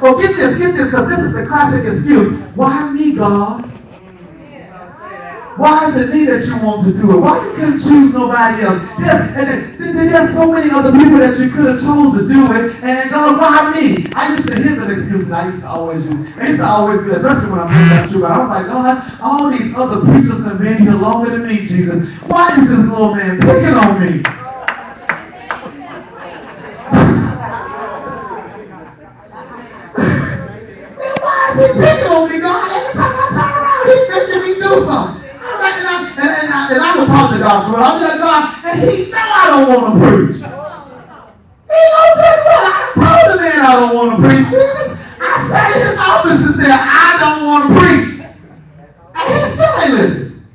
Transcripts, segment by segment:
Well, get this, because this is the classic excuse. Why me, God? Why is it me that you want to do it? Why you couldn't choose nobody else? There's so many other people that you could have chose to do it. And God, why me? Here's an excuse that I used to always use. I used to always be, especially when I'm bringing that truth out. I was like, God, all these other preachers have been here longer than me, Jesus. Why is this little man picking on me? Why is he picking on me, God? Every time I turn around, he's making me do something. And I would talk to God for it. I'm like, God, and he know I don't want to preach. He know pretty well. I told the man I don't want to preach. Jesus, I sat in his office and said, I don't want to preach. And he still ain't listen.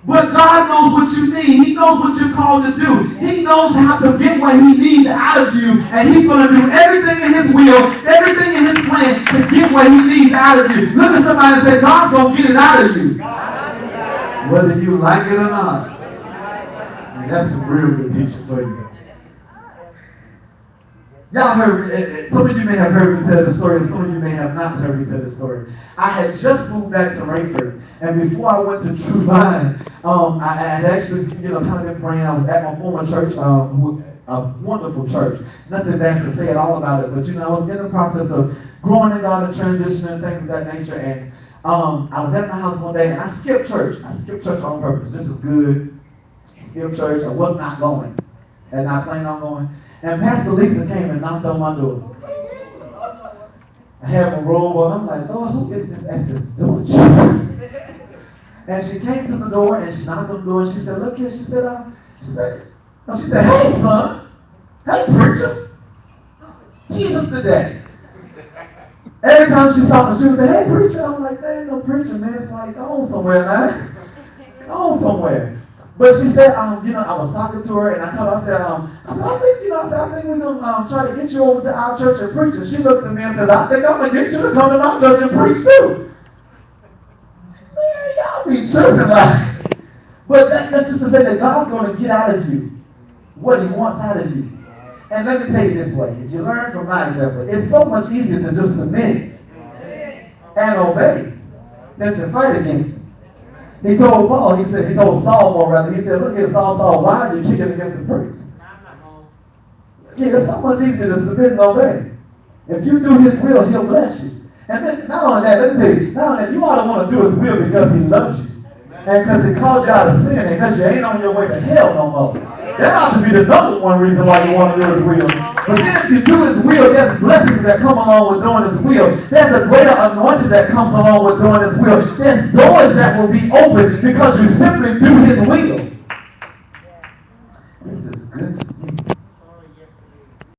But God knows what you need. He knows what you're called to do. He knows how to get what he needs out of you. And he's going to do everything in his will, everything in his plan to get what he needs out of you. Look at somebody and say, God's going to get it out of you. Whether you like it or not. And that's some real good teaching for you. Y'all heard, some of you may have heard me tell the story, and some of you may have not heard me tell the story. I had just moved back to Rayford, and before I went to True Vine, I had actually, kind of been praying. I was at my former church, a wonderful church. Nothing bad to say at all about it, but I was in the process of growing in God and transitioning and things of that nature, and I was at my house one day and I skipped church. I skipped church on purpose. This is good. Skipped church. I was not going. And not planning on going. And Pastor Lisa came and knocked on my door. I had my robe on. I'm like, Lord, who is this at this door? Jesus. And she came to the door and she knocked on the door and she said, look here. She said, hey, son. Hey, preacher. Jesus today. Every time she saw me, she would say, hey, preacher. I'm like, there ain't no preacher, man. It's like, go on somewhere, man. Go on somewhere. But she said, I was talking to her, and I told her, I said, I think we're going to try to get you over to our church and preach. And she looks at me and says, I think I'm going to get you to come to my church and preach too. Man, y'all be tripping like. But that's just to say that God's going to get out of you what he wants out of you. And let me tell you this way, if you learn from my example, it's so much easier to just submit and obey than to fight against him. He told Saul more rather, he said, look here, Saul, why are you kicking against the pricks? Yeah, it's so much easier to submit and obey. If you do his will, he'll bless you. And then, not only that, let me tell you, not only that, you ought to want to do his will because he loves you. And because he called you out of sin and because you ain't on your way to hell no more. That ought to be the number one reason why you want to do his will. But then if you do his will, there's blessings that come along with doing his will. There's a greater anointing that comes along with doing his will. There's doors that will be opened because you simply do his will. This is good to me.